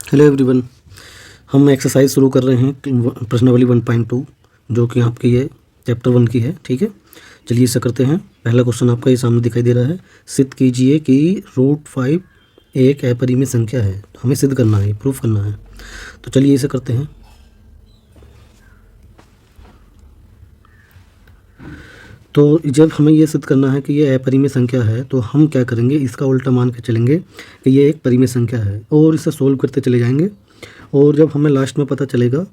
Hello everyone. हम exercise शुरू कर रहे हैं प्रश्नावली 1.2 जो कि आपकी ये चैप्टर 1 की है। ठीक है, चलिए इसे करते हैं। पहला क्वेश्चन आपका ये सामने दिखाई दे रहा है। सिद्ध कीजिए कि √5 एक अपरिमेय संख्या है। हमें सिद्ध करना है, प्रूफ करना है। तो चलिए इसे करते हैं। तो जब हमें ये सिद्ध करना है कि ये अपरिमेय संख्या है तो हम क्या करेंगे, इसका उल्टा मान के चलेंगे कि ये एक परिमेय संख्या है और इसे सोल्व करते चले जाएंगे। और जब हमें लास्ट में पता चलेगा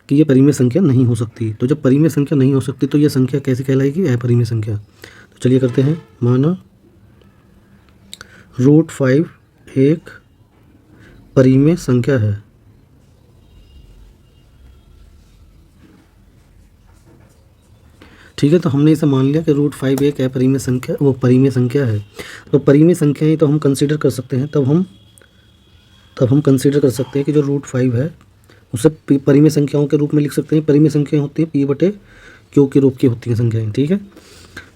कि ये परिमेय संख्या नहीं हो सकती, तो जब परिमेय संख्या नहीं हो सकती तो ये संख्या कैसे कहलाएगी, अपरिमेय संख्या। तो चलिए करते हैं। माना √5 एक परिमेय संख्या है। ठीक है, तो हमने इसे मान लिया कि √5 एक अपरिमेय संख्या, वो परिमेय संख्या है। तो परिमेय संख्याएं तो हम कंसीडर कर सकते हैं। तब हम कंसीडर कर सकते हैं कि जो √5 है उसे परिमेय संख्याओं के रूप में लिख सकते हैं। परिमेय संख्याएं होती हैं P/Q के रूप की होती हैं संख्याएं। ठीक है,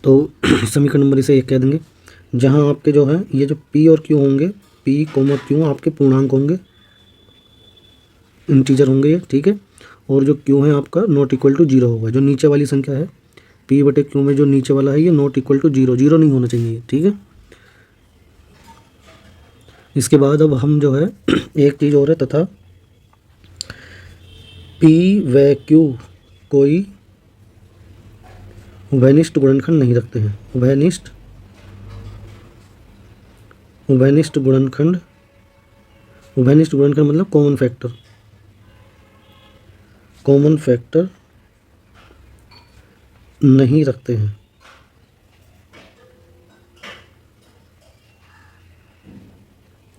तो समीकरण नंबर इसे एक कह देंगे, जहां आपके जो है ये जो P और Q होंगे, P, Q आपके पूर्णांक होंगे, इंटीजर होंगे ये। ठीक है, और जो Q है आपका ≠0 होगा। जो नीचे वाली संख्या है P/Q में जो नीचे वाला है ये ≠0, जीरो नहीं होना चाहिए। ठीक है, इसके बाद अब हम जो है एक चीज़ और है, तथा P व Q कोई उभयनिष्ठ गुणनखंड नहीं रखते हैं। उभयनिष्ठ गुणनखंड मतलब कॉमन फैक्टर नहीं रखते हैं।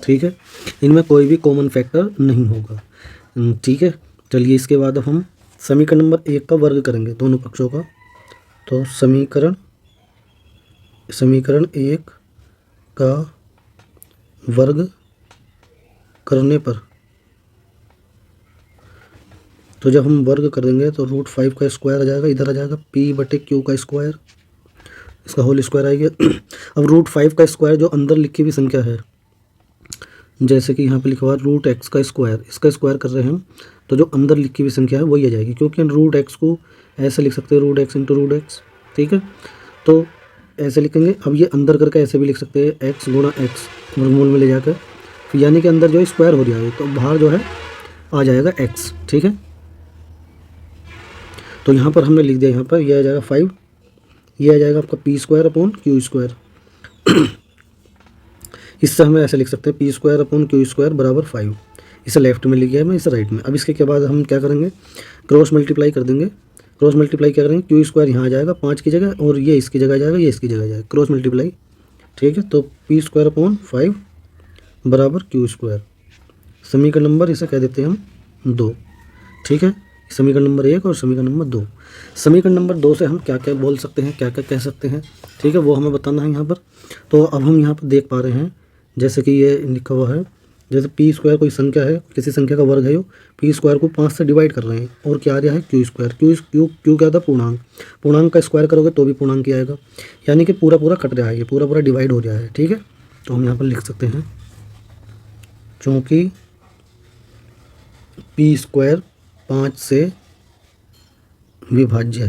ठीक है, इनमें कोई भी कॉमन फैक्टर नहीं होगा। ठीक है, चलिए इसके बाद अब हम समीकरण नंबर 1 का वर्ग करेंगे दोनों पक्षों का। तो समीकरण 1 का वर्ग करने पर, तो जब हम वर्ग करेंगे तो √5 का स्क्वायर आ जाएगा, इधर आ जाएगा P/Q का स्क्वायर, इसका होल स्क्वायर आएगा। अब √5 का स्क्वायर जो अंदर लिखी हुई संख्या है, जैसे कि यहाँ पे लिखा हुआ √x का स्क्वायर, इसका स्क्वायर कर रहे हैं हम, तो जो अंदर लिखी हुई संख्या है वही आ जाएगी, क्योंकि हम √x को ऐसे लिख सकते हैं, √x × √x। ठीक है, तो ऐसे लिखेंगे। अब ये अंदर करके ऐसे भी लिख सकते हैं, x × x वर्गमूल में ले जाकर, फिर यानी कि अंदर जो स्क्वायर हो रहा है तो बाहर जो है आ जाएगा x। ठीक है, तो यहाँ पर हमने लिख दिया, यहाँ पर ये आ जाएगा 5, ये आ जाएगा आपका P²/Q²। इससे हमें ऐसे लिख सकते हैं P²/Q² बराबर 5। इसे लेफ्ट में लिख गया है मैं, इसे राइट में। अब इसके के बाद हम क्या करेंगे, क्रॉस मल्टीप्लाई कर देंगे। क्रॉस मल्टीप्लाई क्या करेंगे, Q² यहाँ आ जाएगा 5 की जगह, और ये इसकी जगह आ जाएगा, ये इसकी जगह आ जाएगा, क्रॉस मल्टीप्लाई। ठीक है, तो P²/5 बराबर Q²। समीकरण नंबर इसे कह देते हैं हम 2। ठीक है, समीकरण नंबर 1 और समीकरण नंबर 2। समीकरण नंबर 2 से हम क्या क्या बोल सकते हैं, क्या क्या कह सकते हैं, ठीक है, वो हमें बताना है यहाँ पर। तो अब हम यहाँ पर देख पा रहे हैं, जैसे कि ये लिखा हुआ है, जैसे P² कोई संख्या है, किसी संख्या का वर्ग है, P² को 5 से डिवाइड कर रहे हैं, और क्या आ रहा है Q²। Q क्या था, पूर्णांक का स्क्वायर करोगे तो भी पूर्णांक ही आएगा, यानी कि पूरा पूरा कट रहा है, ये पूरा पूरा डिवाइड हो रहा है। ठीक है, तो हम यहाँ पर लिख सकते हैं, चूँकि P² 5 से विभाज्य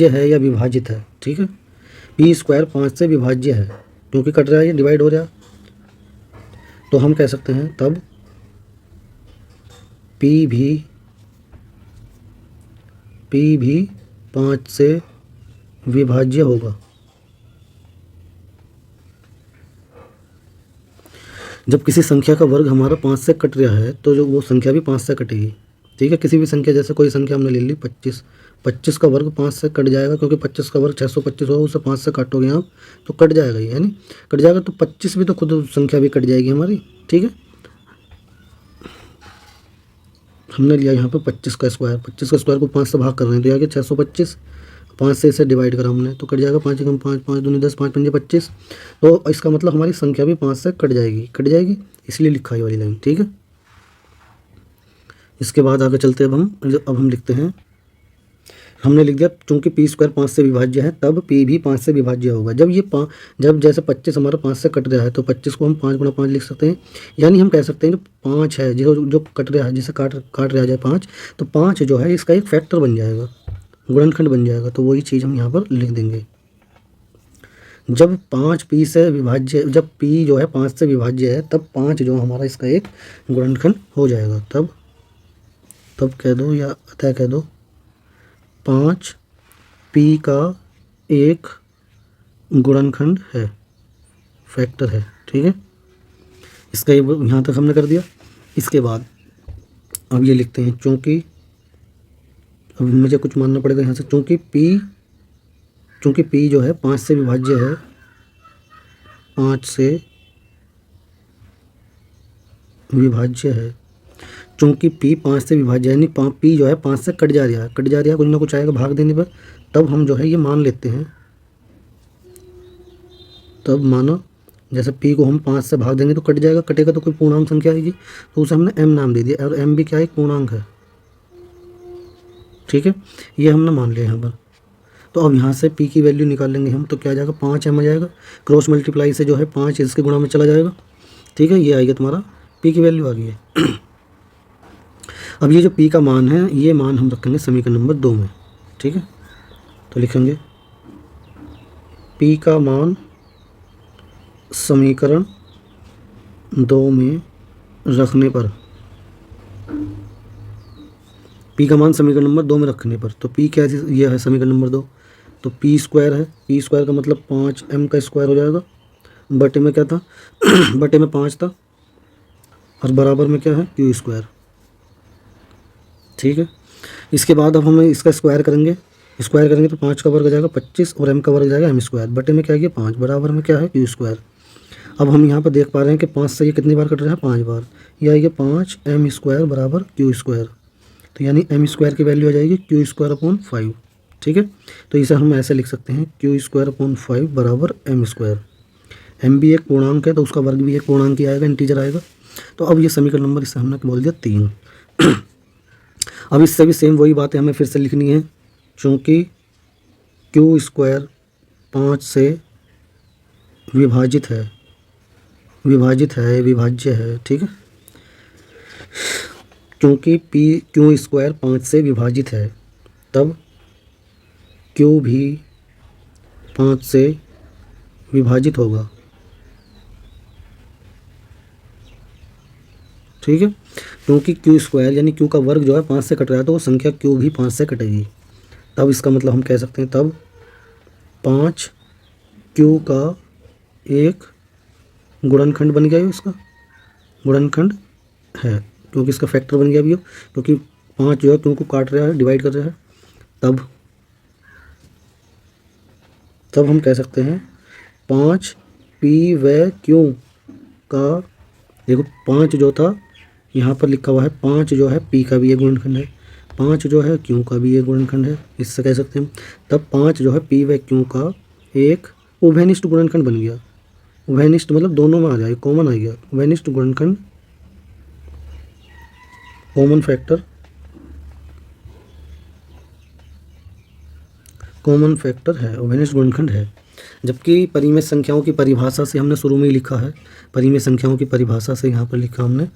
है या विभाजित है। ठीक है, P² 5 से विभाज्य है, क्योंकि कट रहा है, ये डिवाइड हो रहा है, तो हम कह सकते हैं तब P भी 5 से विभाज्य होगा। जब किसी संख्या का वर्ग हमारा 5 से कट रहा है तो जो वो संख्या भी 5 से कटेगी। ठीक है, किसी भी संख्या, जैसे कोई संख्या हमने ले ली 25 का वर्ग 5 से कट जाएगा, क्योंकि 25 का वर्ग 625 होगा, उसे 5 से काटोगे आप तो कट जाएगा, ये यानी कट जाएगा, तो 25 भी तो खुद संख्या भी कट जाएगी हमारी। ठीक है, हमने लिया यहाँ पर 25 का स्क्वायर को 5 से भाग कर रहे हैं, तो यहाँ 625, 5 से इसे डिवाइड करा हमने तो कट जाएगा, 5 × 5 5 दूनी 10, 5 पंजे 25। तो इसका मतलब हमारी संख्या भी 5 से कट जाएगी, इसलिए लिखा है वाली लाइन। ठीक है, इसके बाद आगे चलते अब हम लिखते हैं हमने लिख दिया चूंकि पी स्क्वायर 5 से विभाज्य है तब पी भी 5 से विभाज्य होगा। जब ये जब जैसे 25 हमारा 5 से कट रहा है तो 25 को हम 5 गुणा 5 लिख सकते हैं। यानी हम कह सकते हैं जो 5 है जो जो कट रहा है, जिसे काट रहा जाए 5, तो 5 जो है इसका एक फैक्टर बन जाएगा, गुणनखंड बन जाएगा। तो वही चीज़ हम यहाँ पर लिख देंगे। जब 5 पी से विभाज्य, जब पी जो है 5 से विभाज्य है तब 5 जो हमारा इसका एक गुणनखंड हो जाएगा। तब कह दो या अतः कह दो 5 पी का एक गुणनखंड है, फैक्टर है। ठीक है, इसका यहाँ तक हमने कर दिया। इसके बाद अब ये लिखते हैं चूँकि, अब मुझे कुछ मानना पड़ेगा यहाँ से, चूँकि पी जो है 5 से विभाज्य है, 5 से विभाज्य है, चूँकि पी 5 से विभाज्य है, यानी पी जो है 5 से कट जा रहा है, कुछ ना कुछ आएगा भाग देने पर, तब हम जो है ये मान लेते हैं। तब मानो जैसे पी को हम 5 से भाग देंगे तो कट जाएगा, कटेगा तो कोई पूर्णांक संख्या आएगी, तो उसे हमने एम नाम दे दिया, और एम भी क्या है, एक पूर्णांक है। ठीक है, ये हमने मान लिया यहाँ पर। तो अब यहाँ से p की वैल्यू निकाल लेंगे हम, तो क्या आ जाएगा, 5m आ जाएगा। क्रॉस मल्टीप्लाई से जो है 5 इसके गुणा में चला जाएगा। ठीक है, ये आएगा तुम्हारा p की वैल्यू आ गई है। अब ये जो p का मान है, ये मान हम रखेंगे समीकरण नंबर 2 में। ठीक है, तो लिखेंगे p का मान समीकरण 2 में रखने पर, p का मान समीकरण नंबर 2 में रखने पर, तो p क्या है, यह है समीकरण नंबर 2, तो पी स्क्वायर है, पी स्क्वायर का मतलब 5m का स्क्वायर हो जाएगा, बटे में क्या था बटे में 5 था, और बराबर में क्या है, क्यू स्क्वायर। ठीक है, इसके बाद अब हम इसका स्क्वायर करेंगे तो 5 का वर्ग आ जाएगा 25, और m का वर्ग जाएगा m स्क्वायर, बटे में क्या है 5, बराबर में क्या है, क्यू स्क्वायर। अब हम यहाँ पर देख पा रहे हैं कि 5 से ये कितनी बार कट रहा है, 5 बार, यह आएगा 5m स्क्वायर बराबर क्यू स्क्वायर। तो यानी m स्क्वायर की वैल्यू आ जाएगी क्यू स्क्वायर अपॉन 5। ठीक है, तो इसे हम ऐसे लिख सकते हैं क्यू स्क्वायर अपॉन 5 बराबर m स्क्वायर। m भी एक पूर्णांक है तो उसका वर्ग भी एक पूर्णांक ही आएगा, इंटीजर आएगा। तो अब ये समीकरण नंबर, इसे हमने बोल दिया 3। अब इससे भी सेम वही बात है, हमें फिर से लिखनी है, चूँकि क्यू स्क्वायर 5 से विभाज्य है। ठीक है, क्योंकि क्यू स्क्वायर 5 से विभाजित है तब क्यू भी 5 से विभाजित होगा। ठीक है, क्योंकि क्यू स्क्वायर यानी क्यू का वर्ग जो है 5 से कट रहा है, तो वो संख्या क्यू भी 5 से कटेगी। तब इसका मतलब हम कह सकते हैं तब 5 क्यू का एक गुणनखंड बन गया, इसका गुणनखंड है, क्योंकि इसका फैक्टर बन गया अभी, क्योंकि 5 जो है क्यू को काट रहा है, डिवाइड कर रहा है। तब हम कह सकते हैं 5 पी व क्यू का, देखो 5 जो था यहाँ पर लिखा हुआ है, 5 जो है पी का भी एक गुणनखंड है, 5 जो है क्यू का भी एक गुणनखंड है, इससे कह सकते हैं। तब 5 जो है पी व क्यू का एक उभयनिष्ठ गुणनखंड बन गया। उभयनिष्ठ मतलब दोनों में आ जाए, कॉमन आ गया, उभयनिष्ठ गुणनखंड, कॉमन फैक्टर है, उभयनिष्ठ गुणनखंड है। जबकि परिमेय संख्याओं की परिभाषा से हमने शुरू में ही लिखा है, परिमेय संख्याओं की परिभाषा से यहाँ पर लिखा हमने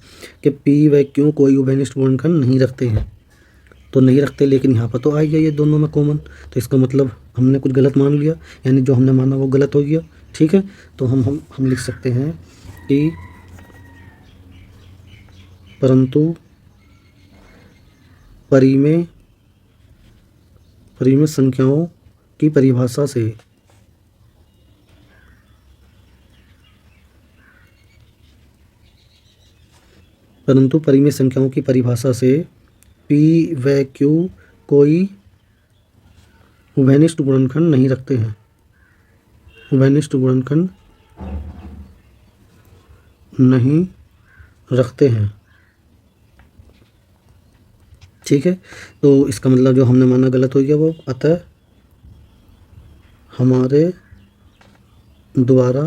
कि पी व क्यू कोई उभयनिष्ठ गुणनखंड नहीं रखते हैं, तो नहीं रखते, लेकिन यहाँ पर तो आ गया ये दोनों में कॉमन, तो इसका मतलब हमने कुछ गलत मान लिया, यानी जो हमने माना वो गलत हो गया। ठीक है, तो हम लिख सकते हैं कि परंतु परिमेय संख्याओं की परिभाषा से पी व क्यू कोई उभयनिष्ठ गुणनखंड नहीं रखते हैं, उभयनिष्ठ गुणनखंड नहीं रखते हैं। ठीक है, तो इसका मतलब जो हमने माना गलत हो गया वो, अतः हमारे द्वारा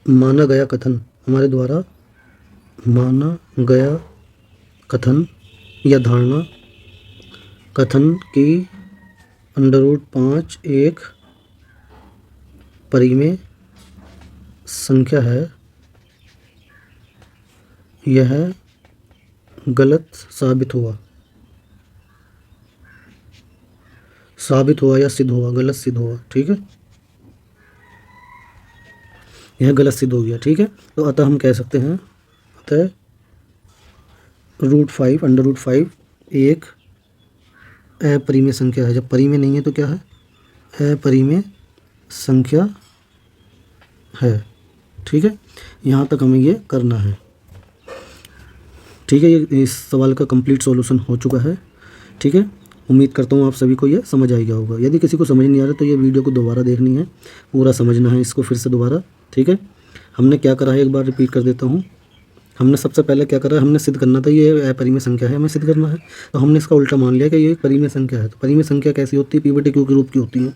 माना गया कथन या धारणा, कथन की √5 एक परिमेय संख्या है, यह गलत साबित हुआ या सिद्ध हुआ, गलत सिद्ध हुआ। ठीक है, यह गलत सिद्ध हो गया। ठीक है, तो अतः हम कह सकते हैं, अतः √5 एक अपरिमेय संख्या है। जब परिमेय नहीं है तो क्या है? अपरिमेय संख्या है। ठीक है, यहाँ तक हमें ये करना है। ठीक है, ये इस सवाल का कंप्लीट सॉल्यूशन हो चुका है। ठीक है, उम्मीद करता हूँ आप सभी को ये समझ आ गया होगा। यदि किसी को समझ नहीं आ रहा तो ये वीडियो को दोबारा देखनी है, पूरा समझना है इसको फिर से दोबारा। ठीक है, हमने क्या करा है एक बार रिपीट कर देता हूँ। हमने सबसे पहले क्या करा है, हमने सिद्ध करना था ये अपरिमेय संख्या है, हमें सिद्ध करना है। तो हमने इसका उल्टा मान लिया कि ये एक परिमेय संख्या है। तो परिमेय संख्या कैसी होती है? p/q के रूप की होती है,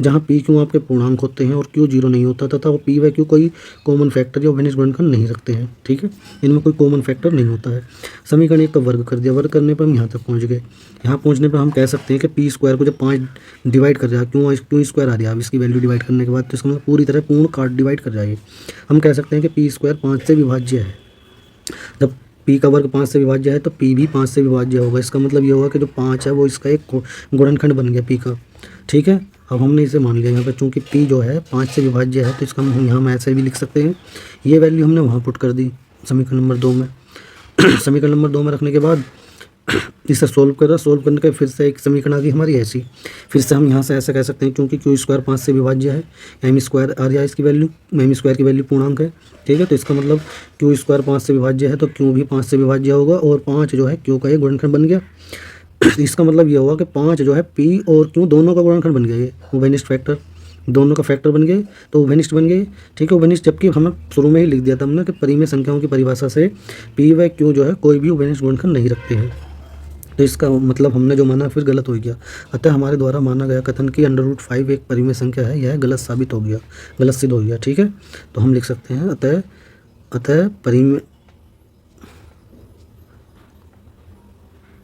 जहाँ p/q आपके पूर्णांक होते हैं और q 0 नहीं होता, तथा वो p/q कोई कॉमन फैक्टर या उभयनिष्ठ गुणनखंड नहीं रखते हैं। ठीक है, इनमें कोई कॉमन फैक्टर नहीं होता है। समीकरण एक का वर्ग कर दिया, वर्ग करने पर हम यहाँ तक पहुँच गए। यहाँ पहुँचने पर हम कह सकते हैं कि p² को जब 5 डिवाइड कर जाए, क्यों² आ रहा है अब इसकी वैल्यू डिवाइड करने के बाद, तो इसका मतलब पूरी तरह पूर्ण काट डिवाइड कर जाएगी। हम कह सकते हैं कि p² 5 से विभाज्य है। जब p का वर्ग 5 से विभाज्य है तो p भी 5 से विभाज्य होगा। इसका मतलब ये होगा कि जो 5 है वो इसका एक गुणनखंड बन गया p का। ठीक है, अब हमने इसे मान लिया यहाँ पर, चूँकि p जो है 5 से विभाज्य है तो इसका हम यहाँ में ऐसे भी लिख सकते हैं। ये वैल्यू हमने वहाँ पुट कर दी समीकरण नंबर 2 में। समीकरण नंबर 2 में रखने के बाद इसे सोल्व करने के फिर से एक समीकरण आ गई हमारी ऐसी। फिर से हम यहाँ से ऐसा कह सकते हैं, क्योंकि q² 5 से विभाज्य है, m² आ रहा है इसकी वैल्यू, m² की वैल्यू पूर्णांक है। ठीक है, तो इसका मतलब q² 5 से विभाज्य है तो q भी 5 से विभाज्य होगा, और 5 जो है q का एक गुणनखंड बन गया। इसका मतलब ये होगा कि 5 जो है p और q दोनों का गुणनखंड बन गया, ये उभयनिष्ठ फैक्टर, दोनों का फैक्टर बन गए तो उभयनिष्ठ बन गए। ठीक है, उभयनिष्ठ, जबकि हमें शुरू में ही लिख दिया था हमने कि परिमेय संख्याओं की परिभाषा से p व q जो है कोई भी उभयनिष्ठ गुणनखंड नहीं रखते हैं। तो इसका मतलब हमने जो माना फिर गलत हो गया। अतः हमारे द्वारा माना गया कथन कि √5 एक परिमेय संख्या है, यह गलत साबित हो गया, गलत सिद्ध हो गया। ठीक है, तो हम लिख सकते हैं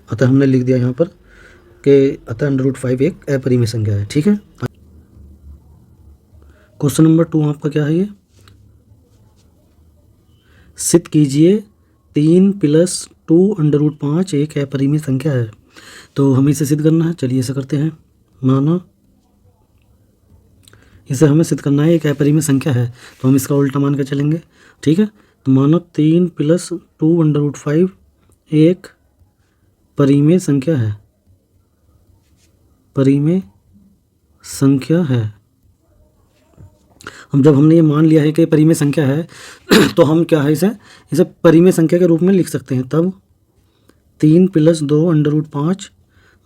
अतः हमने लिख दिया यहाँ पर कि अतः √5 एक अपरिमेय संख्या है। ठीक है, क्वेश्चन नंबर 2 आपका क्या है? ये सिद्ध कीजिए 3 + 2 √5 एक अपरिमेय संख्या है। तो हमें इसे सिद्ध करना है, चलिए इसे करते हैं। माना इसे हमें सिद्ध करना है, एक अपरिमेय संख्या है तो हम इसका उल्टा मान के चलेंगे। ठीक है, तो मानो 3 + 2 √5 एक परिमेय संख्या है, परिमेय संख्या है। हम जब हमने ये मान लिया है कि परिमेय संख्या है तो हम क्या है, इसे परिमेय संख्या के रूप में लिख सकते हैं। तब 3 + 2 √5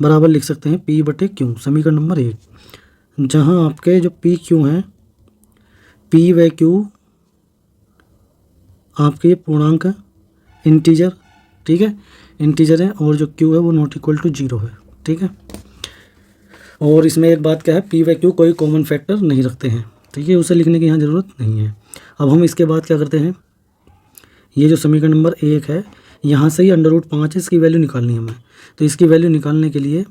बराबर लिख सकते हैं p/q, समीकरण नंबर 1, जहाँ आपके जो p/q हैं, p व q आपके ये पूर्णांक है, इंटीजर। ठीक है, इंटीजर है, और जो q है वो ≠ 0 है। ठीक है, और इसमें एक बात क्या है, p व q कोई कॉमन फैक्टर नहीं रखते हैं। ठीक है, उसे लिखने की यहाँ ज़रूरत नहीं है। अब हम इसके बाद क्या करते हैं, ये जो समीकरण नंबर 1 है, यहाँ से ही √5 है, इसकी वैल्यू निकालनी है हमें। तो इसकी वैल्यू निकालने के लिए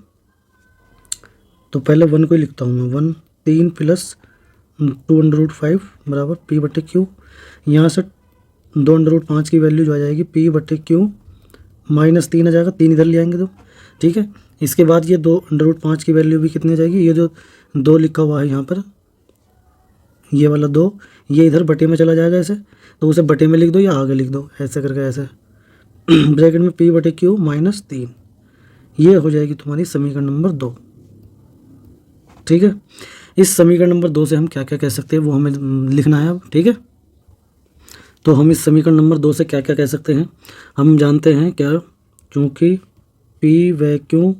तो पहले 1 को ही लिखता हूँ मैं, 1 3 + 2 √5 बराबर p/q। यहाँ से 2 √5 की वैल्यू जो आ जाएगी p/q -3 आ जाएगा, 3 इधर ले आएंगे तो। ठीक है, इसके बाद ये 2 √5 की वैल्यू भी कितनी आ जाएगी, ये जो 2 लिखा हुआ है यहाँ पर, ये वाला 2, ये इधर बटे में चला जाएगा ऐसे, तो उसे बटे में लिख दो या आगे लिख दो, ऐसे करके ऐसे ब्रैकेट में p/q -3, ये हो जाएगी तुम्हारी समीकरण नंबर 2। ठीक है, इस समीकरण नंबर 2 से हम क्या क्या कह सकते हैं वो हमें लिखना है अब। ठीक है, तो हम इस समीकरण नंबर 2 से क्या क्या कह सकते हैं, हम जानते हैं क्या, चूँकि p व q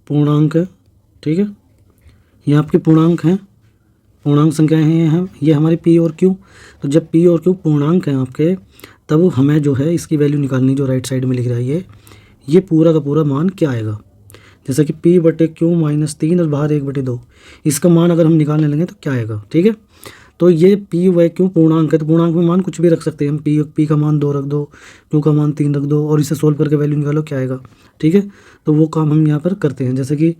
पूर्णांक है। ठीक है, ये आपके पूर्णांक हैं, पूर्णांक संख्याएं हैं ये हमारी p और q। तो जब p और q पूर्णांक हैं आपके, तब हमें जो है इसकी वैल्यू निकालनी, जो राइट साइड में लिख रहा है ये पूरा का पूरा मान क्या आएगा, जैसा कि p/q -3 और बाहर 1/2, इसका मान अगर हम निकालने लगे तो क्या आएगा। ठीक है, तो ये p व q पूर्णांक है, तो पूर्णांक में मान कुछ भी रख सकते हैं हम, p का मान 2 रख दो, q का मान 3 रख दो, और इसे सोल्व करके वैल्यू निकालो क्या आएगा। ठीक है, तो वो काम हम यहाँ पर करते हैं। जैसे कि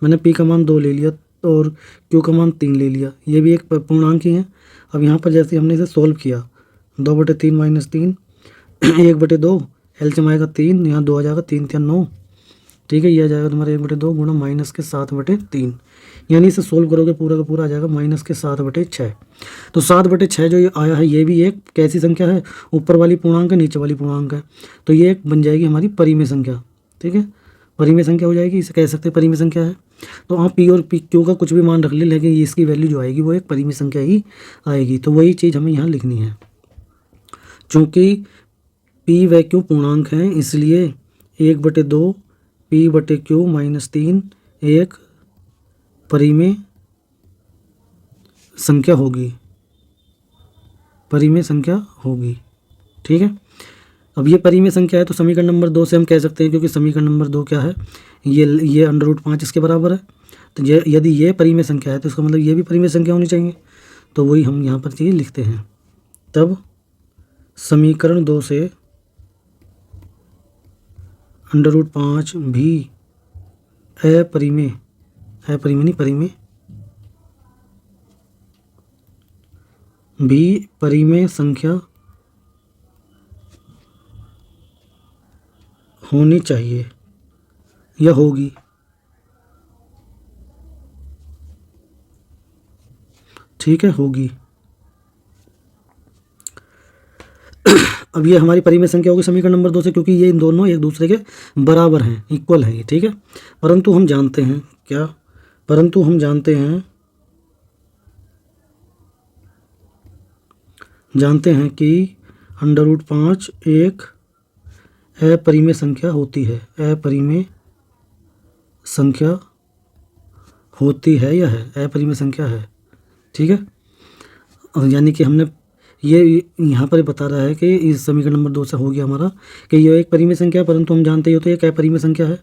मैंने p का मान 2 ले लिया, और क्यू का मान 3 ले लिया, ये भी एक पूर्णांक ही है। अब यहाँ पर जैसे हमने इसे सोल्व किया, 2/3 - 3 1/2, एलसीएम आएगा 3, यहाँ 2 आ जाएगा, 3 3 9, ठीक है। ये आ जाएगा तुम्हारा 1/2 गुणा -7/3, यानी इसे सोल्व करोगे पूरा का पूरा आ जाएगा -7/6। तो 7/6 जो ये आया है ये भी एक कैसी संख्या है, ऊपर वाली पूर्णांक है, नीचे वाली पूर्णांक है, तो ये एक बन जाएगी हमारी परिमेय संख्या, ठीक है। परिमेय संख्या हो जाएगी, इसे कह सकते हैं परिमेय संख्या है। तो आप पी और पी क्यू का कुछ भी मान रख ले, लेकिन इसकी वैल्यू जो आएगी वो एक परिमेय संख्या ही आएगी। तो वही चीज़ हमें यहाँ लिखनी है। चूँकि पी व क्यू पूर्णांक हैं, इसलिए 1/2 p/q - 3 एक परिमेय संख्या होगी, परिमेय संख्या होगी, ठीक है। अब ये परिमेय संख्या है तो समीकरण नंबर 2 से हम कह सकते हैं, क्योंकि समीकरण नंबर 2 क्या है, ये √5 इसके बराबर है। तो ये यदि ये परिमेय संख्या है तो इसका मतलब ये भी परिमेय संख्या होनी चाहिए। तो वही हम यहाँ पर चीज़ लिखते हैं। तब समीकरण 2 से √5 भी परिमेय भी परिमेय संख्या होनी चाहिए या होगी। ठीक है, होगी। अब ये हमारी परिमेय संख्या होगी समीकरण नंबर 2 से, क्योंकि ये इन दोनों एक दूसरे के बराबर हैं, इक्वल हैं ये, ठीक है। परंतु हम जानते हैं क्या, परंतु हम जानते हैं कि √5 एक अपरिमेय संख्या होती है, अपरिमेय संख्या होती है या है, अपरिमेय संख्या है, ठीक है। और यानी कि हमने ये यहाँ पर बता रहा है कि इस समीकरण नंबर 2 से हो गया हमारा कि ये एक परिमेय संख्या है, परंतु हम जानते हो तो एक अपरिमेय संख्या है।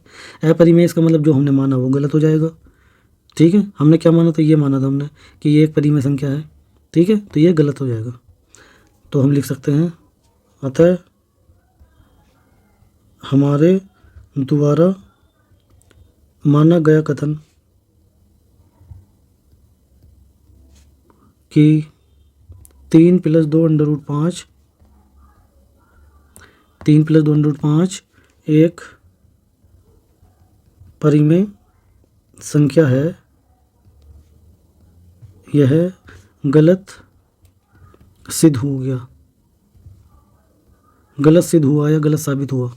अपरिमेय इसका मतलब जो हमने माना वो गलत हो जाएगा, ठीक है। हमने क्या माना था, ये माना था हमने कि ये एक परिमेय संख्या है, ठीक है, तो ये गलत हो जाएगा। तो हम लिख सकते हैं, अतः हमारे द्वारा माना गया कथन कि 3 + 2 √5 एक परिमेय संख्या है, यह गलत सिद्ध हो गया, गलत सिद्ध हुआ या गलत साबित हुआ।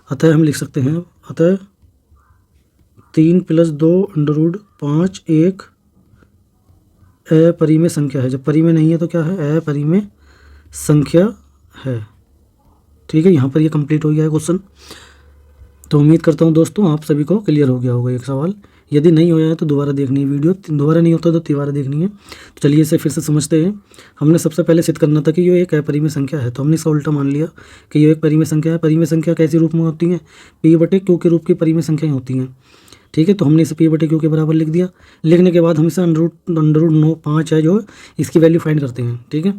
अतः हम लिख सकते हैं, अतः 3 + 2 √5 एक अपरिमेय संख्या है। जब परिमेय नहीं है तो क्या है, अपरिमेय संख्या है, ठीक है। यहाँ पर ये कंप्लीट हो गया है क्वेश्चन। तो उम्मीद करता हूँ दोस्तों आप सभी को क्लियर हो गया होगा एक सवाल। यदि नहीं होया है तो दोबारा देखनी है वीडियो, दोबारा नहीं होता तो तिबारा देखनी है। तो चलिए इसे फिर से समझते हैं। हमने सबसे पहले सिद्ध करना था कि ये एक अपरिमेय संख्या है, तो हमने इसका उल्टा मान लिया कि ये एक परिमेय संख्या है। परिमेय संख्या कैसे रूप में होती है, p/q के रूप की परिमेय संख्याएं होती हैं, ठीक है। तो हमने इसे p/q के बराबर लिख दिया। लिखने के बाद हम इसे √5 है जो इसकी वैल्यू फाइंड करते हैं, ठीक है।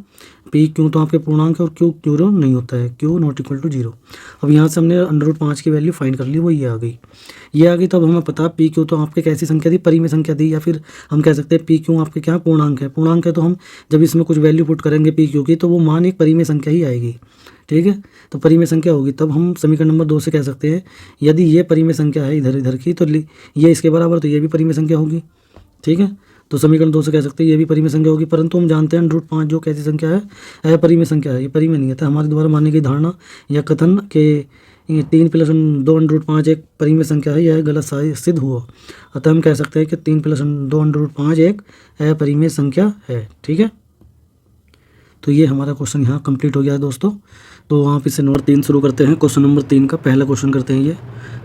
p/q तो आपके पूर्णांक है और q q नहीं होता है, q ≠ 0। अब यहाँ से हमने √5 की वैल्यू फाइंड कर ली, वो ये आ गई, तब हमें पता p/q तो आपके कैसी संख्या थी, परिमेय संख्या थी, या फिर हम कह सकते हैं p/q आपके क्या पूर्णांक है। पूर्णांक है तो हम जब इसमें कुछ वैल्यू पुट करेंगे p/q की तो वो मान एक परिमेय संख्या ही आएगी, ठीक है। तो परिमेय संख्या होगी, तब हम समीकरण नंबर 2 से कह सकते हैं यदि ये परिमेय संख्या है इधर की तो ये इसके बराबर, तो ये भी परिमेय संख्या होगी, ठीक है। तो समीकरण 2 से कह सकते हैं ये भी परिमेय संख्या होगी। परंतु हम जानते हैं √5 जो कैसी संख्या है, अपरिमेय संख्या है, ये परिमेय नहीं है। तो हमारे द्वारा मानने की धारणा या कथन के 3 + 2 √5 एक परिमेय संख्या है, यह गलत सिद्ध हुआ। अतः हम कह सकते हैं कि 3 + 2 √5 एक अपरिमेय संख्या है, ठीक है। तो ये हमारा क्वेश्चन यहाँ कंप्लीट हो गया है दोस्तों। तो आप इसे नंबर 3 शुरू करते हैं। क्वेश्चन नंबर 3 का पहला क्वेश्चन करते हैं, ये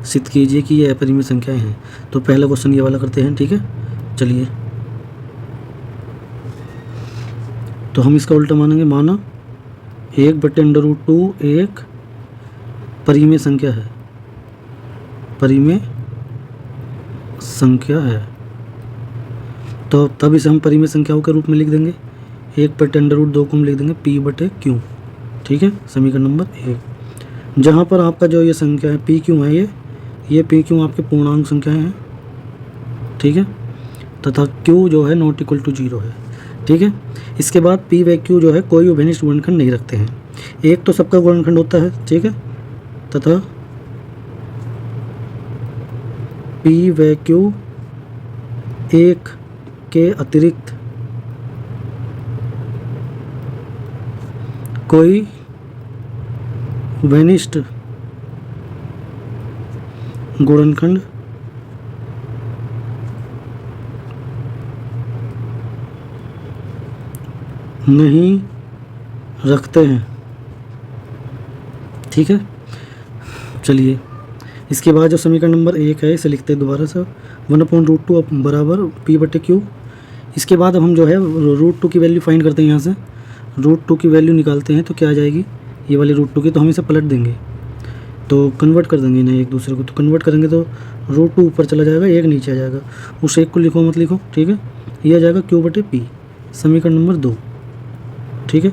सिद्ध कीजिए कि ये अपरिमेय संख्याएं हैं। तो पहला क्वेश्चन ये वाला करते हैं, ठीक है। चलिए, तो हम इसका उल्टा मानेंगे, माना 1/√2 एक परिमेय संख्या है, परिमेय संख्या है। तो तब इसे हम परिमेय संख्याओं के रूप में लिख देंगे। 1/√2 को हम लिख देंगे p/q, ठीक है, समीकरण नंबर 1। जहाँ पर आपका जो ये संख्या है p/q है, ये p/q आपके पूर्णांक संख्याएं हैं, ठीक है। तथा Q जो है नॉट इक्वल टू 0 है। ठीक है, इसके बाद P व Q जो है कोई उभयनिष्ठ गुणनखंड नहीं रखते हैं। एक तो सबका गुणनखंड होता है, ठीक है, तथा P व Q एक के अतिरिक्त कोई उभयनिष्ठ गुणनखंड नहीं रखते हैं। ठीक है, चलिए इसके बाद जो समीकरण नंबर 1 है इसे लिखते हैं दोबारा से, 1/√2 बराबर P/Q। इसके बाद अब हम जो है √2 की वैल्यू फाइंड करते हैं। यहाँ से √2 की वैल्यू निकालते हैं तो क्या आ जाएगी, ये वाली √2 की, तो हम इसे पलट देंगे, तो कन्वर्ट कर देंगे इन्हें एक दूसरे को। तो कन्वर्ट करेंगे तो √2 ऊपर चला जाएगा, एक नीचे आ जाएगा, उस एक को लिखो मत लिखो। ठीक है, ये आ जाएगा Q/P, समीकरण नंबर 2। ठीक है,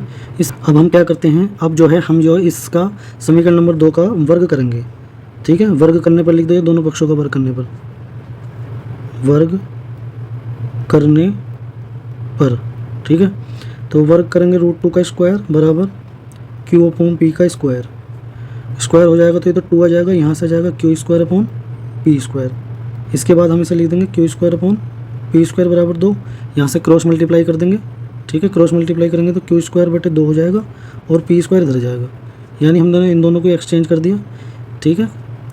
अब हम क्या करते हैं, अब जो है हम जो है इसका समीकरण नंबर 2 का वर्ग करेंगे। ठीक है, वर्ग करने पर लिख देंगे, दोनों पक्षों का वर्ग करने पर, वर्ग करने पर। ठीक है, तो वर्ग करेंगे √2 का स्क्वायर बराबर Q/P का स्क्वायर, स्क्वायर हो जाएगा तो ये तो 2 आ जाएगा, यहाँ से आ जाएगा Q²/P²। इसके बाद हम इसे लिख देंगे Q²/P² बराबर 2, यहाँ से क्रॉस मल्टीप्लाई कर देंगे। ठीक है, क्रॉस मल्टीप्लाई करेंगे तो Q²/2 हो जाएगा और P² इधर जाएगा, यानी हमने इन दोनों को एक्सचेंज कर दिया। ठीक है,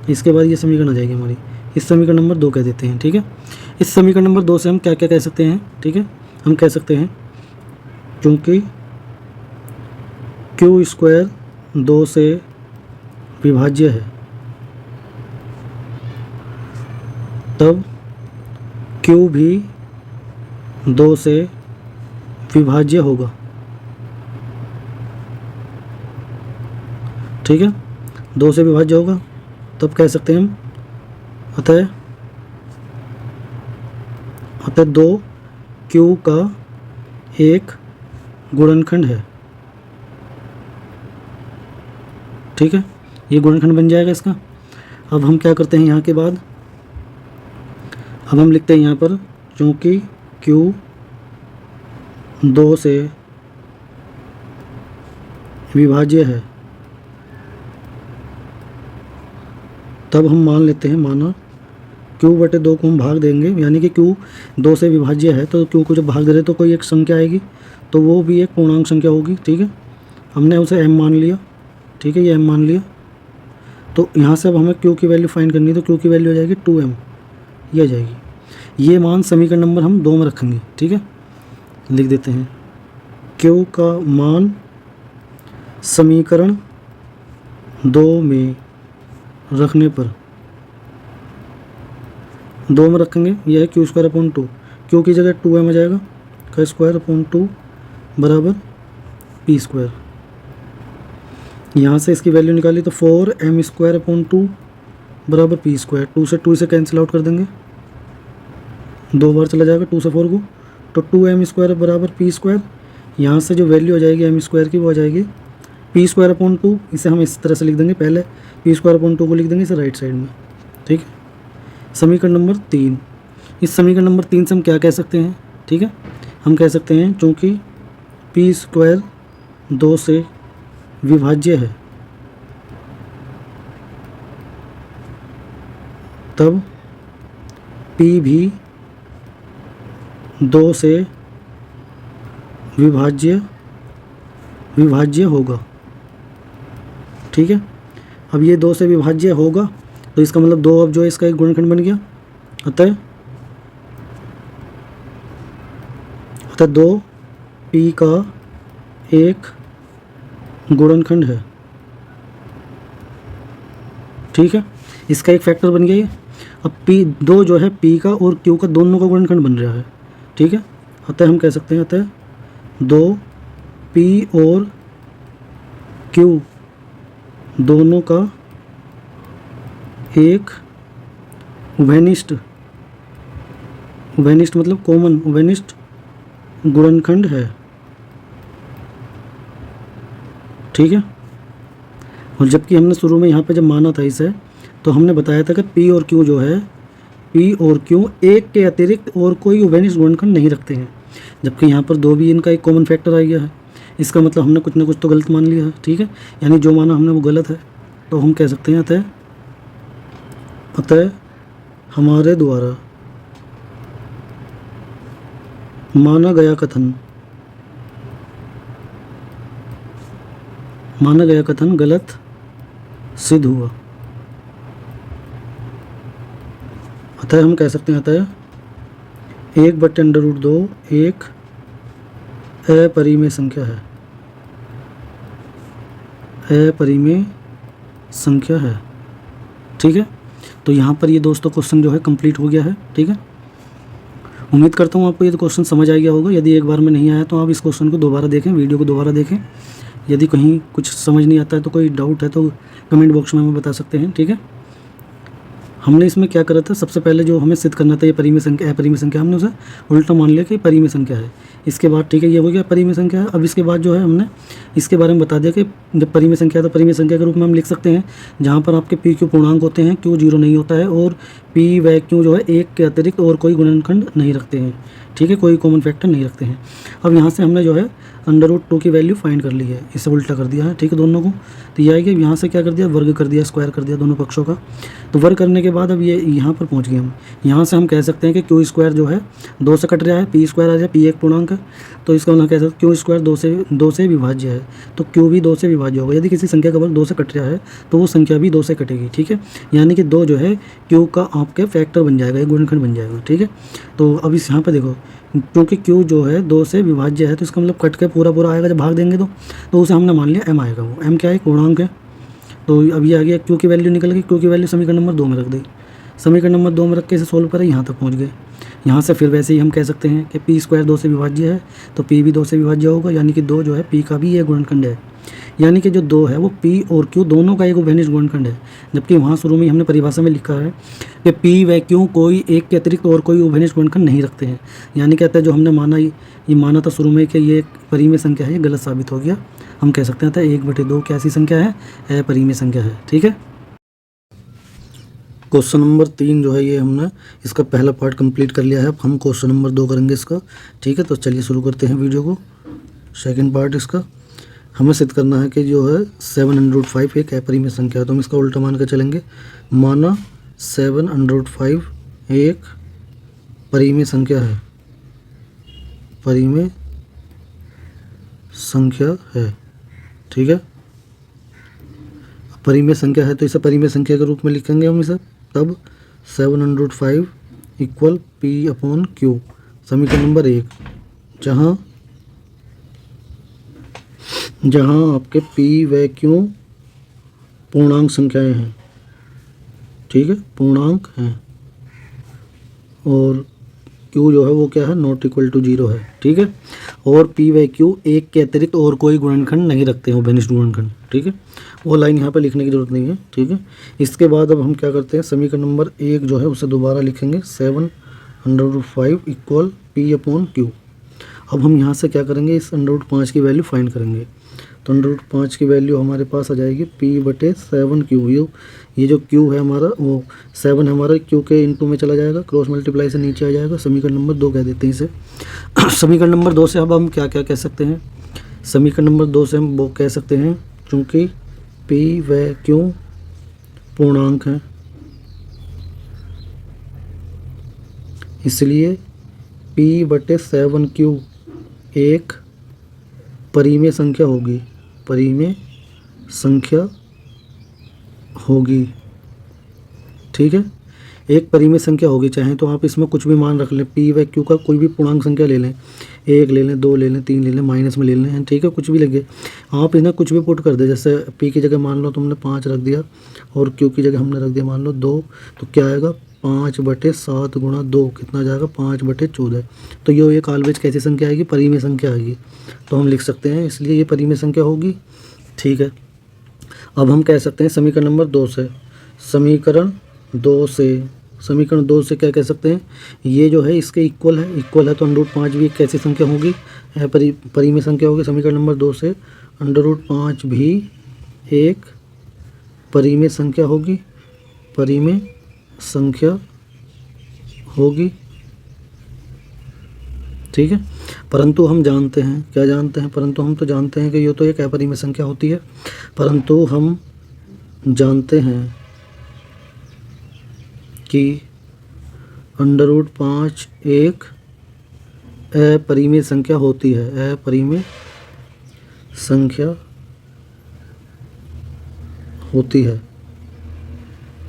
इसके बाद ये समीकरण आ जाएगी हमारी, इस समीकरण नंबर 2 कह देते हैं। ठीक है, इस समीकरण नंबर 2 से हम क्या क्या कह सकते हैं। ठीक है, हम कह सकते हैं क्योंकि Q² 2 से विभाज्य है तब Q भी 2 से विभाज्य होगा। ठीक है, 2 से विभाज्य होगा तब कह सकते हैं हम, अतः 2 Q का एक गुणनखंड है। ठीक है, ये गुणनखंड बन जाएगा इसका। अब हम क्या करते हैं, यहाँ के बाद अब हम लिखते हैं यहाँ पर, क्योंकि Q 2 से विभाज्य है तब हम मान लेते हैं, माना Q/2 को हम भाग देंगे, यानी कि Q 2 से विभाज्य है तो Q को जब भाग दे रहे तो कोई एक संख्या आएगी, तो वो भी एक पूर्णांक संख्या होगी। ठीक है, हमने उसे m मान लिया। ठीक है, ये m मान लिया, तो यहाँ से अब हमें Q की वैल्यू फाइंड करनी है, तो Q की वैल्यू आ जाएगी 2m, ये आ जाएगी। ये मान समीकरण नंबर हम 2 में रखेंगे। ठीक है, लिख देते हैं, Q का मान समीकरण 2 में रखने पर, 2 में रखेंगे, यह है Q²/2, Q की जगह 2m आ जाएगा का स्क्वायर/2 बराबर P²। यहाँ से इसकी वैल्यू निकाली तो 4m² बराबर P²। 2 से 2 से कैंसिल आउट कर देंगे, 2 बार चला जाएगा 2 से 4 को, तो 2m² बराबर P²। यहाँ से जो वैल्यू आ जाएगी m² की वो आ जाएगी P²/2। इसे हम इस तरह से लिख देंगे, पहले P²/2 को लिख देंगे इसे राइट साइड में। ठीक है, समीकरण नंबर 3। इस समीकरण नंबर 3 से हम क्या कह सकते हैं। ठीक है, हम कह सकते हैं क्योंकि P² 2 से विभाज्य है तब P भी 2 से विभाज्य होगा। ठीक है, अब ये 2 से विभाज्य होगा तो इसका मतलब 2 अब जो है इसका एक गुणनखंड बन गया, अतः 2 P का एक गुणनखंड है। ठीक है, इसका एक फैक्टर बन गया ये। अब P2 जो है P का और Q का दोनों का गुणनखंड बन रहा है। ठीक है, अतः हम कह सकते हैं, अतः 2 P और Q दोनों का एक उभयनिष्ठ मतलब कॉमन उभयनिष्ठ गुणनखंड है। ठीक है, और जबकि हमने शुरू में यहाँ पे जब माना था इसे, तो हमने बताया था कि P और Q जो है पी और क्यू एक के अतिरिक्त और कोई उभयनिष्ठ गुणनखंड नहीं रखते हैं, जबकि यहाँ पर दो भी इनका एक कॉमन फैक्टर आ गया है। इसका मतलब हमने कुछ ना कुछ तो गलत मान लिया है, ठीक है, यानी जो माना हमने वो गलत है। तो हम कह सकते हैं अतः हमारे द्वारा माना गया कथन गलत सिद्ध हुआ। अतः हम कह सकते हैं अतः 1/√2 एक अपरिमेय संख्या है, अपरिमेय संख्या है, ठीक है। तो यहाँ पर ये दोस्तों क्वेश्चन जो है कंप्लीट हो गया है, ठीक है। उम्मीद करता हूँ आपको ये क्वेश्चन समझ आ गया होगा। यदि एक बार में नहीं आया तो आप इस क्वेश्चन को दोबारा देखें, वीडियो को दोबारा देखें। यदि कहीं कुछ समझ नहीं आता है तो कोई डाउट है तो कमेंट बॉक्स में हमें बता सकते हैं, ठीक है। हमने इसमें क्या करा था, सबसे पहले जो हमें सिद्ध करना था ये परिमेय संख्या, अपरिमेय संख्या, हमने उसे उल्टा मान लिया कि परिमेय संख्या है। इसके बाद ठीक है ये हो गया परिमेय संख्या है। अब इसके बाद जो है हमने इसके बारे में बता दिया कि जब परिमेय संख्या है तो परिमेय संख्या के रूप में हम लिख सकते हैं जहाँ पर आपके पी क्यू पूर्णांक होते हैं, क्यू 0 नहीं होता है और पी व क्यू जो है एक के अतिरिक्त और कोई गुणनखंड नहीं रखते हैं, ठीक है, कोई कॉमन फैक्टर नहीं रखते हैं। अब यहाँ से हमने जो है √2 की वैल्यू फाइंड कर ली है, इसे उल्टा कर दिया है, ठीक है, दोनों को। तो ये आएगा यहाँ से क्या कर दिया, वर्ग कर दिया, स्क्वायर कर दिया दोनों पक्षों का। तो वर्ग करने के बाद अब ये यहाँ पर पहुँच गए हम। यहाँ से हम कह सकते हैं कि क्यू स्क्वायर जो है 2 से कट रहा है, पी स्क्वायर आ जाए, पी एक पूर्णांक है तो इसका मतलब कह सकते हैं क्यू स्क्वायर 2 से विभाज्य है, तो क्यू भी 2 से विभाज्य होगा। यदि किसी संख्या का वर्ग 2 से कट रहा है तो वो संख्या भी 2 से कटेगी, ठीक है, यानी कि 2 जो है क्यू का आपके फैक्टर बन जाएगा, एक गुणनखंड बन जाएगा, ठीक है। तो अब इस यहाँ पर देखो, क्योंकि क्यू जो है 2 से विभाज्य है तो इसका मतलब कट के पूरा आएगा, जब भाग देंगे तो उसे हमने मान लिया m आएगा। वो m क्या है, पूर्णांक है। तो अब ये आ गया, क्यू की वैल्यू निकल गई, क्यू की वैल्यू समीकरण नंबर 2 में रख दी, समीकरण नंबर 2 में रख के इसे सोल्व करें, यहाँ तक पहुँच गए। यहाँ से फिर वैसे ही हम कह सकते हैं कि पी स्क्वायर 2 से विभाज्य है तो पी भी 2 से विभाज्य होगा, यानी कि 2 जो है पी का भी एक गुणनखंड है, यानी कि जो 2 है वो पी और क्यू दोनों का एक उभयनिष्ठ गुणनखंड है। जबकि वहाँ शुरू में हमने परिभाषा में लिखा है कि पी व क्यू कोई एक के अतिरिक्त और कोई उभयनिष्ठ गुणनखंड नहीं रखते हैं, यानी कहते हैं जो हमने माना ये माना था शुरू में कि ये एक परिमेय संख्या है, ये गलत साबित हो गया। हम कह सकते हैं 1/2 कैसी संख्या है, अपरिमेय संख्या है, ठीक है। क्वेश्चन नंबर 3 जो है ये हमने इसका पहला पार्ट कंप्लीट कर लिया है। अब हम क्वेश्चन नंबर 2 करेंगे इसका, ठीक है। तो चलिए शुरू करते हैं वीडियो को। सेकंड पार्ट इसका हमें सिद्ध करना है कि जो है 7/5 एक अपरिमेय संख्या है, तो हम इसका उल्टा मान के चलेंगे। माना 7/5 एक परिमेय संख्या है, परिमेय संख्या है, ठीक है। परिमेय संख्या है तो इसे परिमेय संख्या के रूप में लिखेंगे हम इसे। तब 7/5 इक्वल P/Q, समीकरण नंबर 1, जहाँ आपके P व Q पूर्णांक संख्याएं हैं, ठीक है, पूर्णांक हैं, और Q जो है वो क्या है, नॉट इक्वल टू 0 है, ठीक है। और P व Q एक के अतिरिक्त और कोई गुणनखंड नहीं रखते हैं, उभयनिष्ठ गुणनखंड, ठीक है। वो लाइन यहाँ पे लिखने की जरूरत नहीं है, ठीक है। इसके बाद अब हम क्या करते हैं, समीकरण नंबर 1 जो है उसे दोबारा लिखेंगे, 7/5 इक्वल P/Q। अब हम यहाँ से क्या करेंगे, इस √5 की वैल्यू फाइंड करेंगे। तो √5 की वैल्यू हमारे पास आ जाएगी P/7Q। ये जो Q है हमारा, वो 7 हमारा Q के इनटू में चला जाएगा, क्रॉस मल्टीप्लाई से नीचे आ जाएगा, समीकरण नंबर 2 कह देते हैं इसे। समीकरण नंबर 2 से अब हम क्या क्या कह सकते हैं, समीकरण नंबर 2 से हम वो कह सकते हैं, चूँकि P व Q पूर्णांक हैं इसलिए P/7Q एक परिमेय संख्या होगी, परिमेय संख्या होगी, ठीक है। एक परिमेय संख्या होगी, चाहे तो आप इसमें कुछ भी मान रख लें, P व Q का कोई भी पूर्णांक संख्या ले लें, 1 ले लें, 2 ले लें, 3 ले लें, माइनस में ले लें, ठीक है, कुछ भी लगे आप इन्हें कुछ भी पुट कर दे। जैसे P की जगह मान लो तुमने 5 रख दिया और Q की जगह हमने रख दिया मान लो 2, तो क्या आएगा, 5/7 गुणा 2 कितना जाएगा, 5/14। तो ये एक ऑलवेज कैसी संख्या आएगी, परिमेय संख्या आएगी, तो हम लिख सकते हैं, इसलिए ये परिमेय संख्या होगी, ठीक है। अब हम कह सकते हैं समीकरण नंबर 2 से, समीकरण 2 से क्या कह सकते हैं, ये जो है इसके इक्वल है तो √5 भी एक कैसी संख्या होगी, परिमेय संख्या होगी। समीकरण नंबर 2 से √5 भी एक परिमेय संख्या होगी, परिमेय संख्या होगी, ठीक है। परंतु हम जानते हैं, क्या जानते हैं, परंतु हम तो जानते हैं कि ये तो एक अपरिमेय संख्या होती है, परंतु हम जानते हैं कि √5 एक अपरिमेय संख्या होती है, अपरिमेय संख्या होती है,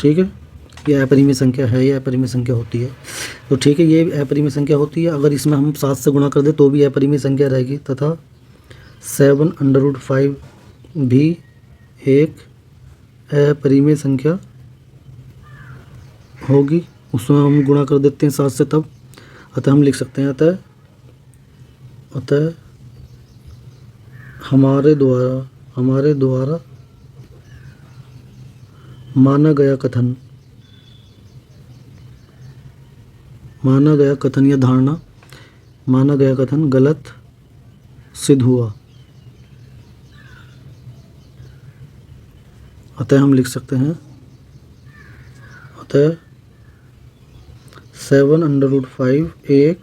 ठीक है। ये अपरिमेय संख्या है, ये अपरिमेय संख्या होती है, तो ठीक है, ये अपरिमेय संख्या होती है। अगर इसमें हम 7 से गुणा कर दें तो भी अपरिमेय संख्या रहेगी, तथा 7√5 भी एक अपरिमेय संख्या होगी। उसमें हम गुणा कर देते हैं 7 से तब, अतः हम लिख सकते हैं अतः हमारे द्वारा माना गया कथन या धारणा, माना गया कथन गलत सिद्ध हुआ। अतः हम लिख सकते हैं अतः 7√5 एक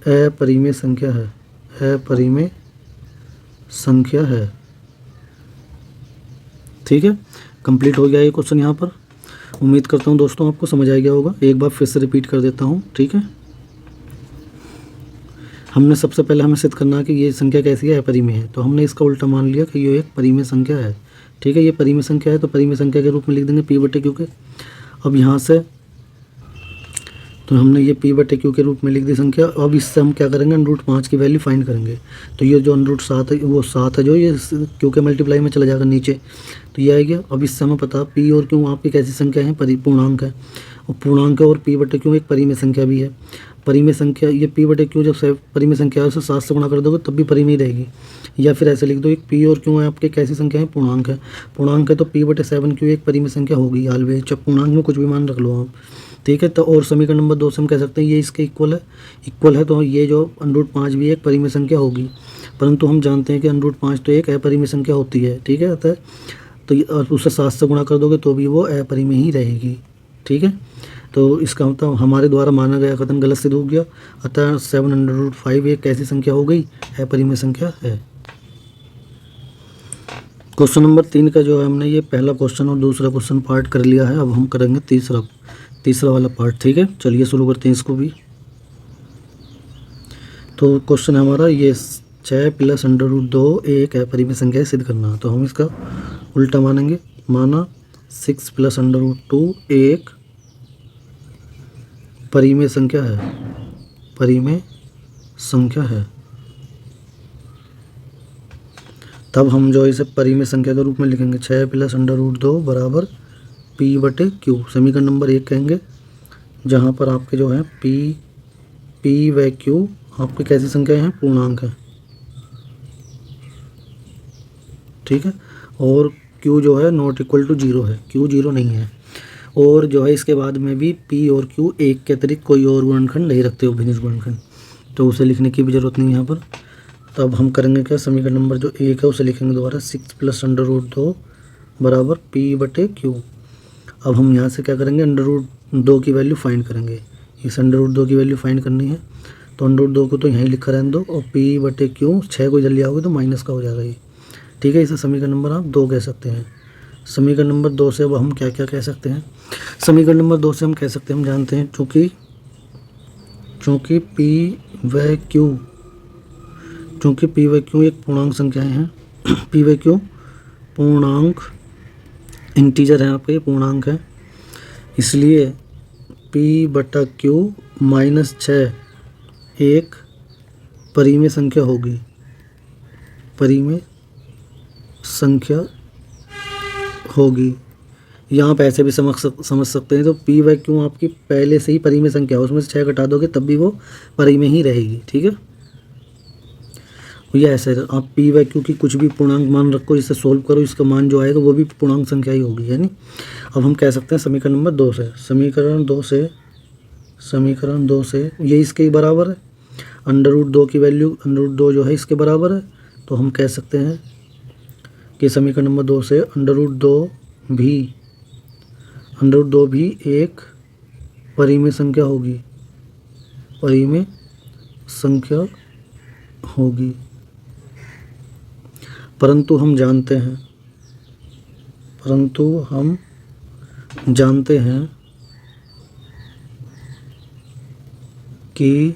अपरिमेय संख्या है, अपरिमेय संख्या है, ठीक है। कंप्लीट हो गया ये क्वेश्चन यहाँ पर। उम्मीद करता हूँ दोस्तों आपको समझ आ गया होगा। एक बार फिर से रिपीट कर देता हूँ, ठीक है। हमने सबसे पहले हमें सिद्ध करना है कि ये संख्या कैसी है, अपरिमेय है, तो हमने इसका उल्टा मान लिया कि ये एक परिमेय संख्या है, ठीक है। ये परिमेय संख्या है तो परिमेय संख्या के रूप में लिख देंगे P/Q के। अब यहाँ से तो हमने ये P/Q के रूप में लिख दी संख्या। अब इससे हम क्या करेंगे, √5 की वैल्यू फाइंड करेंगे। तो ये जो √7 है वो 7 है, जो ये Q के मल्टीप्लाई में चला जाएगा नीचे, तो ये आएगा। अब इससे हमें पता P और Q आपकी कैसी संख्या है, पूर्णांक है, और पूर्णांक है, और P/Q एक परिमेय संख्या भी है। परिमेय संख्या ये P/Q जब परिमेय संख्या है उसे 7 से गुणा कर दोगे तब भी परिमेय रहेगी। या फिर ऐसे लिख दो, एक P और Q है आपके कैसी संख्या है, पूर्णांक है। पूर्णांक है तो P/7Q एक परिमेय संख्या होगी ऑलवेज, जब पूर्णांक में कुछ भी मान रख लो आप, ठीक है। तो और समीकरण नंबर 2 से हम कह सकते हैं ये इसके इक्वल है, तो ये जो √5 भी एक परिमेय संख्या होगी, परंतु हम जानते हैं कि √5 तो एक अपरिमेय संख्या होती है, ठीक है। अतः तो उसे 7 से गुणा कर दोगे तो भी वो अपरिमेय ही रहेगी, ठीक है। तो इसका मतलब हमारे द्वारा माना गया कथन गलत सिद्ध हो गया, अतः 7/5 एक कैसी संख्या हो गई, अपरिमेय संख्या है। क्वेश्चन नंबर 3 का जो है हमने ये पहला क्वेश्चन और दूसरा क्वेश्चन पार्ट कर लिया है। अब हम करेंगे तीसरा वाला पार्ट, ठीक है। चलिए शुरू करते हैं इसको भी। तो क्वेश्चन हमारा ये 6 + √2 एक अपरिमेय संख्या सिद्ध करना, तो हम इसका उल्टा मानेंगे। माना 6 + √2 एक परिमेय संख्या है, परिमेय संख्या है। तब हम जो इसे परिमेय संख्या के रूप में लिखेंगे 6 + √2 बराबर P/Q, समीकरण नंबर 1 कहेंगे, जहाँ पर आपके जो है P व Q आपके कैसी संख्या हैं, पूर्णांक है, ठीक है। और Q जो है ≠ 0 है, Q 0 नहीं है। और जो है इसके बाद में भी P और Q एक के अतिरिक्त कोई और गुणनखंड नहीं रखते हो, भिन्न गुणनखंड, तो उसे लिखने की भी ज़रूरत नहीं है यहाँ पर। तब हम करेंगे क्या, समीकरण नंबर जो 1 है उसे लिखेंगे दोबारा 6 + √2 बराबर P/Q। अब हम यहाँ से क्या करेंगे, √2 की वैल्यू फाइंड करेंगे। इस √2 की वैल्यू फाइंड करनी है, तो √2 को तो यहीं लिखा रहने दो, और P/Q 6 को जल्दी आओगे तो माइनस का हो जाएगा ये, ठीक है। इसे समीकरण नंबर आप 2 कह सकते हैं। समीकरण नंबर 2 से अब हम क्या क्या कह सकते हैं, समीकरण नंबर 2 से हम कह सकते हैं, हम जानते हैं चूँकि P व Q एक पूर्णांक संख्याएं हैं, P व Q पूर्णांक इंटीजर है, आपके पूर्णांक है, इसलिए P/Q -6 एक परिमेय संख्या होगी, परिमेय संख्या होगी। यहाँ पे ऐसे भी समझ सकते हैं, तो P व Q आपकी पहले से ही परिमेय संख्या है, उसमें से 6 घटा दोगे तब भी वो परिमेय ही रहेगी, ठीक है। ये ऐसे आप P व Q की कुछ भी पूर्णांक मान रखो, इसे सोल्व करो, इसका मान जो आएगा वो भी पूर्णांक संख्या ही होगी, यानी। अब हम कह सकते हैं समीकरण नंबर 2 से, समीकरण 2 से ये इसके बराबर है, √2 की वैल्यू √2 जो है इसके बराबर है, तो हम कह सकते हैं कि समीकरण नंबर 2 से √2 भी एक परिमेय संख्या होगी, परिमेय संख्या होगी। परंतु हम जानते हैं कि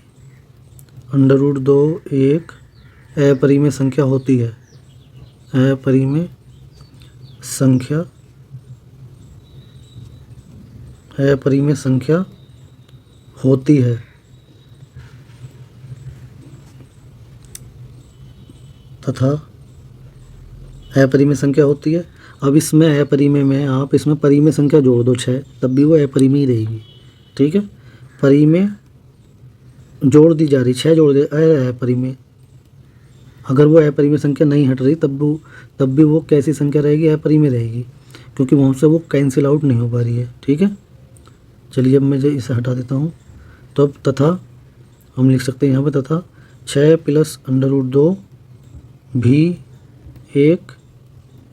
√2 एक अपरिमेय संख्या होती है, अपरिमेय संख्या होती है तथा अपरिमेय संख्या होती है। अब इसमें अपरिमेय में आप इसमें परिमेय संख्या जोड़ दो 6, तब भी वो अपरिमेय ही रहेगी। ठीक है, परिमेय जोड़ दी जा रही, 6 जोड़ दे अपरिमेय। अगर वो अपरिमेय संख्या नहीं हट रही तब भी वो कैसी संख्या रहेगी, अपरिमेय रहेगी, क्योंकि वहाँ से वो कैंसिल आउट नहीं हो पा रही है। ठीक है, चलिए अब मैं इसे हटा देता हूँ। तो अब तथा हम लिख सकते हैं यहाँ पे तथा 6 + √2 भी एक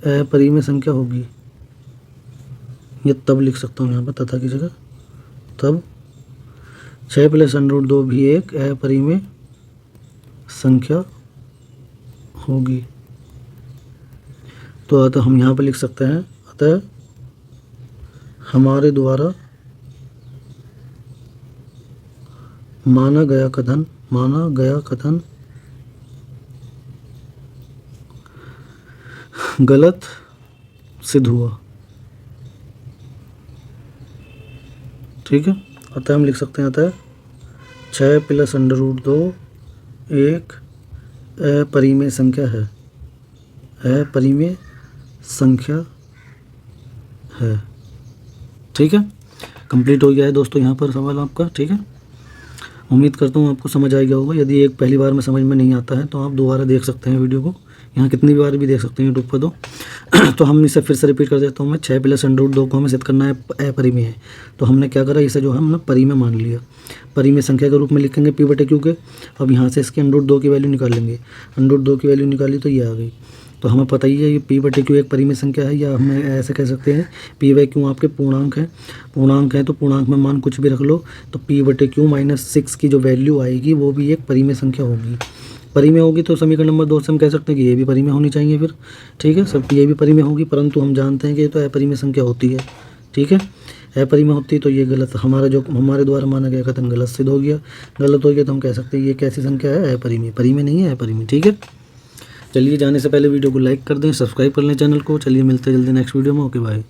अपरिमेय संख्या होगी। ये तब लिख सकता हूँ यहाँ पर तथा की जगह, तब 6 + √2 भी एक अपरिमेय संख्या होगी। तो अतः हम यहाँ पर लिख सकते हैं, अतः हमारे द्वारा माना गया कथन गलत सिद्ध हुआ। ठीक है, अतः हम लिख सकते हैं अतः 6 + √2 एक अपरिमेय संख्या है, अपरिमेय संख्या है। ठीक है, कंप्लीट हो गया है दोस्तों यहाँ पर सवाल आपका। ठीक है, उम्मीद करता हूँ आपको समझ आ गया होगा। यदि एक पहली बार में समझ में नहीं आता है तो आप दोबारा देख सकते हैं वीडियो को, यहाँ कितनी बार भी देख सकते हैं यूट्यूब पर। तो हम इसे फिर से रिपीट कर देता हूँ मैं। 6 + √2 को हमें सिद्ध करना है अपरिमेय है, तो हमने क्या करा, इसे जो है हमने परिमेय मान लिया, परिमेय संख्या के रूप में लिखेंगे P/Q के। अब यहाँ से इसके √2 की वैल्यू निकालेंगे, √2 की वैल्यू निकाली तो ये आ गई। तो हमें पता ही है ये P/Q एक परिमेय संख्या है, या हमें ऐसे कह सकते हैं P/Q आपके पूर्णांक हैं, तो पूर्णांक में मान कुछ भी रख लो, तो P/Q - 6 की जो वैल्यू आएगी वो भी एक परिमेय संख्या होगी। परिमेय होगी तो समीकरण नंबर 2 से हम कह सकते हैं कि ये भी परिमेय होनी चाहिए फिर। ठीक है, सब ये भी परिमेय होगी, परंतु हम जानते हैं कि ये तो अपरिमेय संख्या होती है। ठीक है, अपरिमेय होती तो ये गलत, हमारे द्वारा माना गया कथन गलत सिद्ध हो गया। गलत हो गया तो हम कह सकते हैं ये कैसी संख्या है, अपरिमेय, परिमेय नहीं है, अपरिमेय। ठीक है, चलिए जाने से पहले वीडियो को लाइक कर दें, सब्सक्राइब कर लें चैनल को। चलिए मिलते हैं जल्दी नेक्स्ट वीडियो में। Okay bye.